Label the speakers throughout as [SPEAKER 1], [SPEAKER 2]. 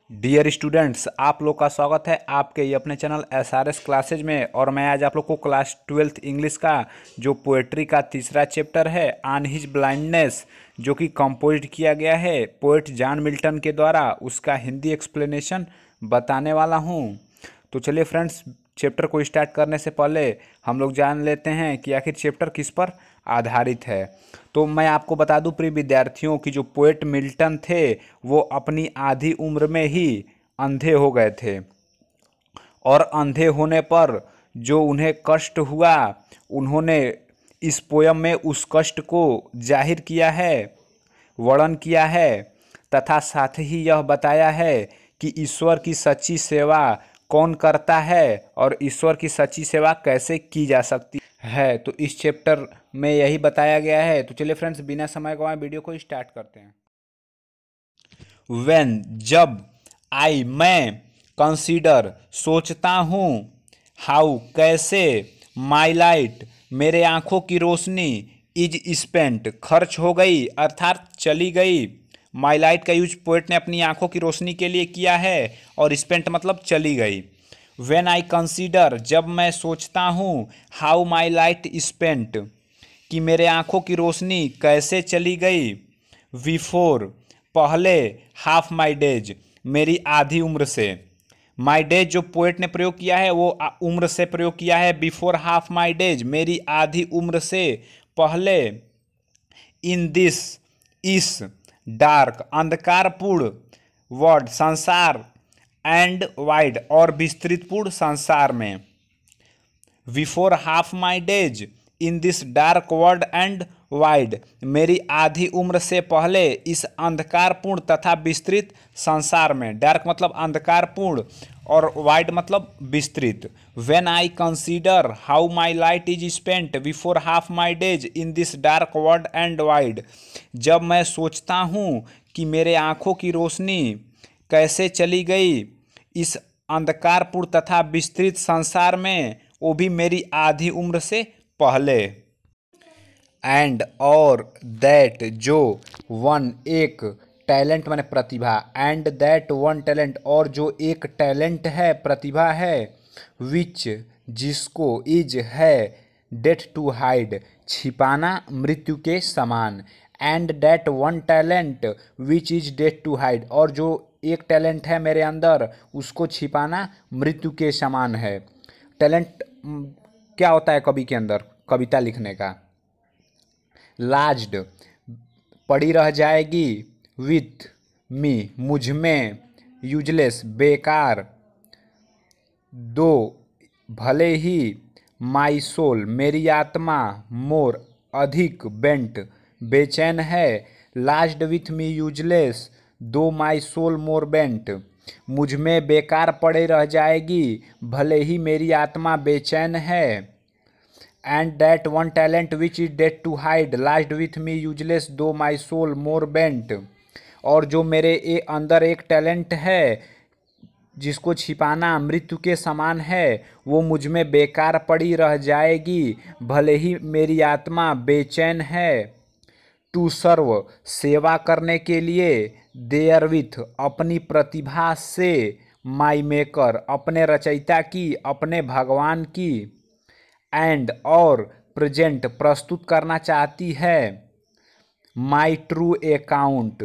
[SPEAKER 1] Dear students, आप लोग का स्वागत है आपके ये अपने चैनल एसआरएस क्लासेज में। और मैं आज आप लोग को क्लास 12th इंग्लिश का जो पोएट्री का तीसरा चैप्टर है ऑन हिज ब्लाइंडनेस, जो कि कंपोज्ड किया गया है पोएट जॉन मिल्टन के द्वारा, उसका हिंदी एक्सप्लेनेशन बताने वाला हूँ। तो चलिए फ्रेंड्स, चैप्टर को स्टार्ट करने से पहले हम लोग जान लेते हैं कि आखिर चैप्टर किस पर आधारित है। तो मैं आपको बता दूं प्रिय विद्यार्थियों कि जो पोएट मिल्टन थे वो अपनी आधी उम्र में ही अंधे हो गए थे, और अंधे होने पर जो उन्हें कष्ट हुआ, उन्होंने इस पोयम में उस कष्ट को जाहिर किया है, वर्णन किया है, तथा साथ ही यह बताया है कि ईश्वर की सच्ची सेवा कौन करता है और ईश्वर की सच्ची सेवा कैसे की जा सकती है। तो इस चैप्टर में यही बताया गया है। तो चलिए फ्रेंड्स, बिना समय गवाए वीडियो को स्टार्ट करते हैं। वेन, जब, आई, मैं, कंसीडर, सोचता हूँ, हाउ, कैसे, माई लाइट, मेरे आँखों की रोशनी, इज स्पेंट, खर्च हो गई अर्थात चली गई। माई लाइट का यूज पोएट ने अपनी आंखों की रोशनी के लिए किया है, और स्पेंट मतलब चली गई। वेन आई कंसीडर, जब मैं सोचता हूँ, हाउ माई लाइट स्पेंट, कि मेरे आंखों की रोशनी कैसे चली गई। बिफोर, पहले, हाफ माई डेज, मेरी आधी उम्र से। माई डेज जो पोएट ने प्रयोग किया है वो उम्र से प्रयोग किया है। बिफोर हाफ माई डेज, मेरी आधी उम्र से पहले। इन दिस, इस, डार्क, अंधकारपूर्ण, वर्ड, संसार, एंड वाइड, और विस्तृतपूर्ण संसार में। Before half my days, in this dark world and wide, मेरी आधी उम्र से पहले इस अंधकारपूर्ण तथा विस्तृत संसार में। डार्क मतलब अंधकारपूर्ण और वाइड मतलब विस्तृत। When I consider how my light is spent before half my days in this dark world and wide, जब मैं सोचता हूँ कि मेरे आँखों की रोशनी कैसे चली गई इस अंधकारपूर्ण तथा विस्तृत संसार में, वो भी मेरी आधी उम्र से पहले। एंड, और, दैट, जो, वन, एक, टैलेंट माने प्रतिभा, एंड दैट वन टैलेंट, और जो एक टैलेंट है, प्रतिभा है, विच, जिसको, इज, है, डेट टू हाइड, छिपाना, मृत्यु के समान। And that one talent which is death to hide, और जो एक टैलेंट है मेरे अंदर, उसको छिपाना मृत्यु के समान है। टैलेंट क्या होता है कवि के अंदर? कविता लिखने का। लाज्ड, पड़ी रह जाएगी, विथ मी, मुझ में, यूजलेस, बेकार, दो, भले ही, माई सोल, मेरी आत्मा, मोर, अधिक, बेंट, बेचैन है, लाज्ड with me useless, though my soul more bent, मुझ में बेकार पड़े रह जाएगी, भले ही मेरी आत्मा बेचैन है। And that one talent which is dead to hide, last with me useless, though my soul more bent, और जो मेरे अंदर एक टैलेंट है जिसको छिपाना मृत्यु के समान है, वो मुझ में बेकार पड़ी रह जाएगी, भले ही मेरी आत्मा बेचैन है। टू सर्व, सेवा करने के लिए, देयर विथ, अपनी प्रतिभा से, माई मेकर, अपने रचयिता की, अपने भगवान की। एंड, और, प्रेजेंट, प्रस्तुत करना चाहती है, माई ट्रू अकाउंट,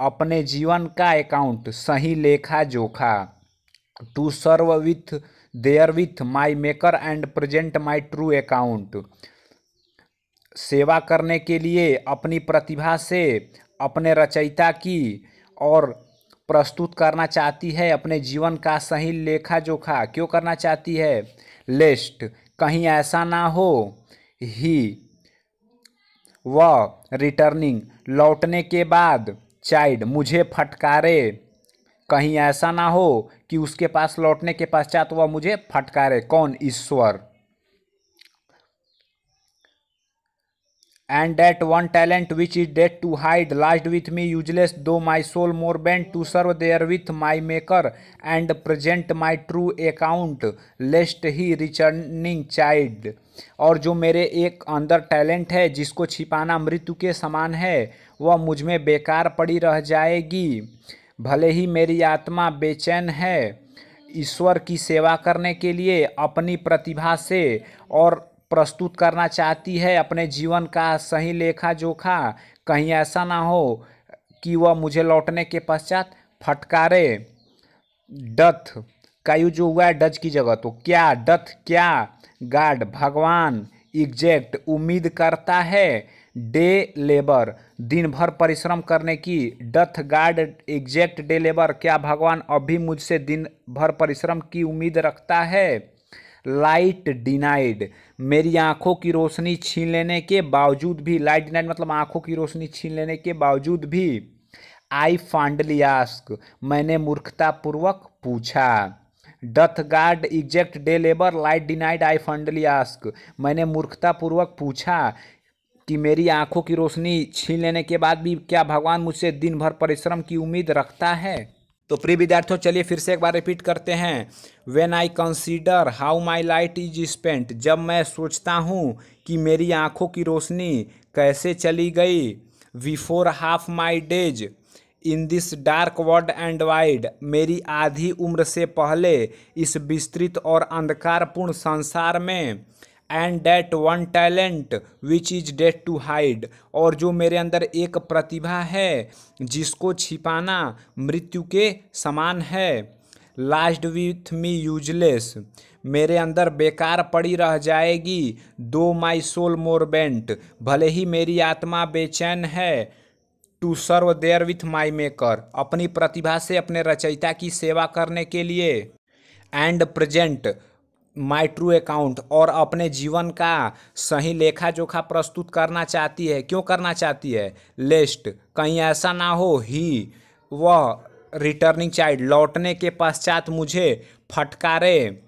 [SPEAKER 1] अपने जीवन का अकाउंट, सही लेखा जोखा। To serve with, therewith, my maker, and present my true account, सेवा करने के लिए, अपनी प्रतिभा से, अपने रचयिता की, और प्रस्तुत करना चाहती है अपने जीवन का सही लेखा जोखा। क्यों करना चाहती है? लेस्ट, कहीं ऐसा ना हो, ही, वह, रिटर्निंग, लौटने के बाद, चाइल्ड, मुझे फटकारे, कहीं ऐसा ना हो कि उसके पास लौटने के पश्चात वह मुझे फटकारे। कौन? ईश्वर। And that one talent which is dead to hide, last with me useless, though my soul more bent to serve therewith my maker, and present my true account, lest he returning child, और जो मेरे एक अंदर talent है जिसको छिपाना मृत्यु के समान है, वह मुझ में बेकार पड़ी रह जाएगी, भले ही मेरी आत्मा बेचैन है ईश्वर की सेवा करने के लिए, अपनी प्रतिभा से और प्रस्तुत करना चाहती है अपने जीवन का सही लेखा जोखा। कहीं ऐसा ना हो कि वह मुझे लौटने के पश्चात फटकारे। डथ का यूज जो हुआ है डज की जगह, तो क्या, डथ क्या, गाड भगवान, एग्जैक्ट उम्मीद करता है, डे लेबर दिन भर परिश्रम करने की, डथ गाड एग्जैक्ट डे लेबर क्या भगवान अभी मुझसे दिन भर परिश्रम की उम्मीद रखता है। लाइट डिनाइड मेरी आंखों की रोशनी छीन लेने के बावजूद भी, लाइट डिनाइड मतलब आंखों की रोशनी छीन लेने के बावजूद भी। आई फॉन्डली आस्क मैंने मूर्खतापूर्वक पूछा। Doth God exact day labour light denied I fondly ask मैंने मूर्खतापूर्वक पूछा कि मेरी आंखों की रोशनी छीन लेने के बाद भी क्या भगवान मुझसे दिन भर परिश्रम की उम्मीद रखता है। तो प्रिय विद्यार्थियों चलिए फिर से एक बार रिपीट करते हैं। When I consider how my light is spent जब मैं सोचता हूँ कि मेरी आंखों की रोशनी कैसे चली गई। Before half my days in this dark world and wide मेरी आधी उम्र से पहले इस विस्तृत और अंधकारपूर्ण संसार में। And that one talent which is dead to hide और जो मेरे अंदर एक प्रतिभा है जिसको छिपाना मृत्यु के समान है। लास्ट विथ मी यूजलेस मेरे अंदर बेकार पड़ी रह जाएगी। दो माई सोल मोर बेंट भले ही मेरी आत्मा बेचैन है। To serve therewith my maker अपनी प्रतिभा से अपने रचयिता की सेवा करने के लिए। And present my true account और अपने जीवन का सही लेखा जोखा प्रस्तुत करना चाहती है। क्यों करना चाहती है। लेस्ट कहीं ऐसा ना हो ही वह रिटर्निंग चाइल्ड लौटने के पश्चात मुझे फटकारे।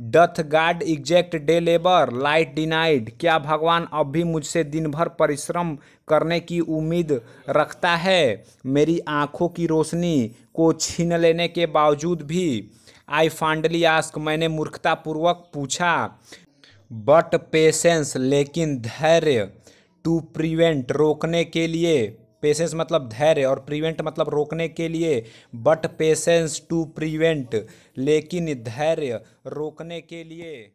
[SPEAKER 1] डथ गाड exact day labour light denied क्या भगवान अब भी मुझसे दिन भर परिश्रम करने की उम्मीद रखता है मेरी आंखों की रोशनी को छीन लेने के बावजूद भी। आई फॉन्डली आस्क मैंने मूर्खतापूर्वक पूछा। बट पेशेंस लेकिन धैर्य। टू प्रिवेंट रोकने के लिए, पेशेंस मतलब धैर्य और प्रिवेंट मतलब रोकने के लिए। बट पेशेंस टू प्रिवेंट लेकिन धैर्य रोकने के लिए।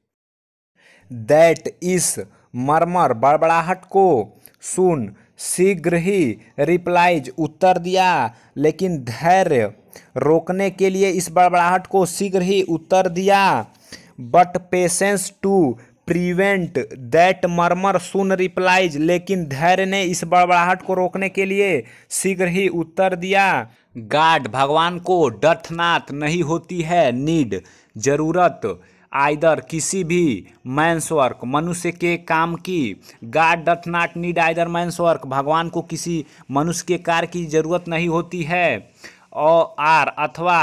[SPEAKER 1] दैट इस मरमर बड़बड़ाहट को सुन शीघ्र ही रिप्लाइज उत्तर दिया। लेकिन धैर्य रोकने के लिए इस बड़बड़ाहट को शीघ्र ही उत्तर दिया। But patience to prevent that murmur soon replies लेकिन धैर्य ने इस बड़बड़ाहट को रोकने के लिए शीघ्र ही उत्तर दिया। गाड भगवान को डथ नाथ नहीं होती है नीड जरूरत आइदर किसी भी मैंस वर्क मनुष्य के काम की। God doth not need either man's work भगवान को किसी मनुष्य के कार्य की जरूरत नहीं होती है। और आर अथवा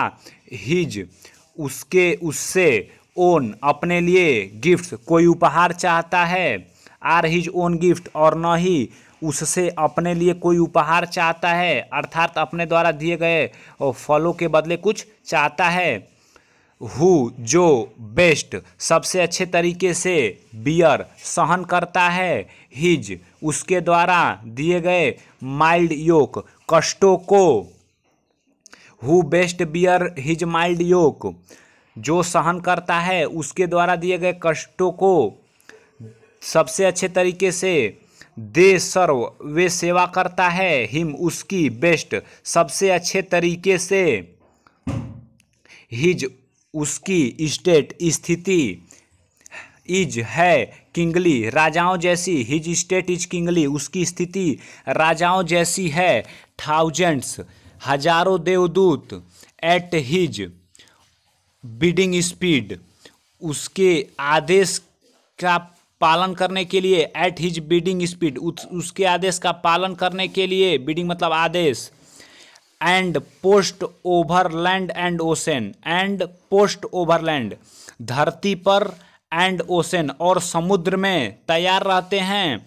[SPEAKER 1] हिज उसके उससे ओन अपने लिए गिफ्ट कोई उपहार चाहता है। आर हिज ओन गिफ्ट और न ही उससे अपने लिए कोई उपहार चाहता है अर्थात अपने द्वारा दिए गए फलों के बदले कुछ चाहता है। हु जो बेस्ट सबसे अच्छे तरीके से बियर सहन करता है। हिज उसके द्वारा दिए गए माइल्ड योक कष्टों को। Who best bear his mild yoke जो सहन करता है उसके द्वारा दिए गए कष्टों को सबसे अच्छे तरीके से। दे सर्व वे सेवा करता है। हिम उसकी बेस्ट सबसे अच्छे तरीके से। हिज उसकी स्टेट स्थिति। इज है किंगली राजाओं जैसी। हिज स्टेट इज किंगली उसकी स्थिति राजाओं जैसी है। थाउजेंड्स हजारों देवदूत। एट हिज बिडिंग स्पीड उसके आदेश का पालन करने के लिए। एट हिज बिडिंग स्पीड उसके आदेश का पालन करने के लिए। बिडिंग मतलब आदेश। And post o'er land and ocean and post o'er land धरती पर एंड ओशन और समुद्र में तैयार रहते हैं।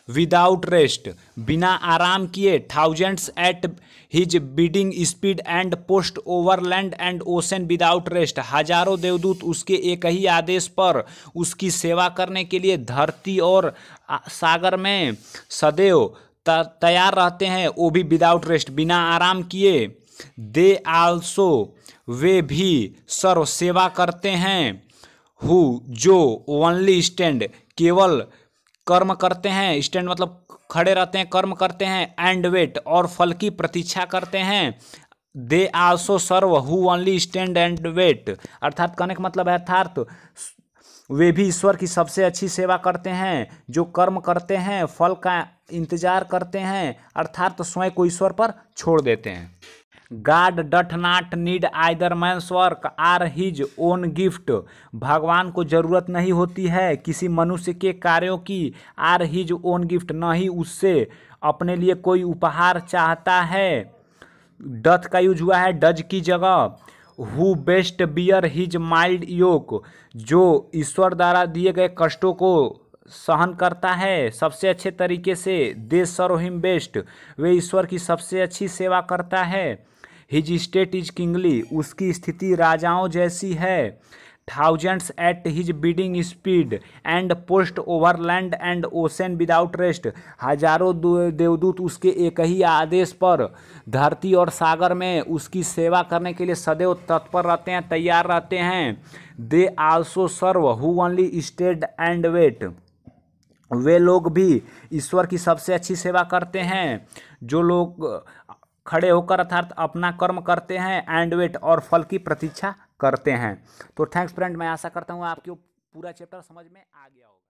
[SPEAKER 1] विदाउट रेस्ट बिना आराम किए। Thousands at his bidding speed and post o'er land and ocean without rest हजारों देवदूत उसके एक ही आदेश पर उसकी सेवा करने के लिए धरती और सागर में सदैव तैयार रहते हैं वो भी विदाउट रेस्ट बिना आराम किए। दे आल्सो वे भी सर्व सेवा करते हैं। हु जो ओनली स्टैंड केवल कर्म करते हैं, स्टैंड मतलब खड़े रहते हैं, कर्म करते हैं, एंड वेट और फल की प्रतीक्षा करते हैं। They also serve who only stand and wait, अर्थात कहने का मतलब है अर्थात वे भी ईश्वर की सबसे अच्छी सेवा करते हैं जो कर्म करते हैं, फल का इंतजार करते हैं, अर्थात स्वयं को ईश्वर पर छोड़ देते हैं। God doth not need either man's work or his own gift, भगवान को जरूरत नहीं होती है किसी मनुष्य के कार्यों की, आर हिज ओन गिफ्ट, न ही उससे अपने लिए कोई उपहार चाहता है। डथ का यूज हुआ है डज की जगह। Who best bear his mild yoke, जो ईश्वर द्वारा दिए गए कष्टों को सहन करता है सबसे अच्छे तरीके से। दे सर्व हिम बेस्ट, वे ईश्वर की सबसे अच्छी सेवा करता है। हिज स्टेट इज किंगली, उसकी स्थिति राजाओं जैसी है। Thousands at his bidding speed and post over land and ocean without rest, हजारों देवदूत उसके एक ही आदेश पर धरती और सागर में उसकी सेवा करने के लिए सदैव तत्पर रहते हैं, तैयार रहते हैं। They also serve who only stand and wait, वे लोग भी ईश्वर की सबसे अच्छी सेवा करते हैं जो लोग खड़े होकर अर्थात अपना कर्म करते हैं, एंड वेट और फल की प्रतीक्षा करते हैं। तो थैंक्स फ्रेंड, मैं आशा करता हूँ आपको पूरा चैप्टर समझ में आ गया होगा।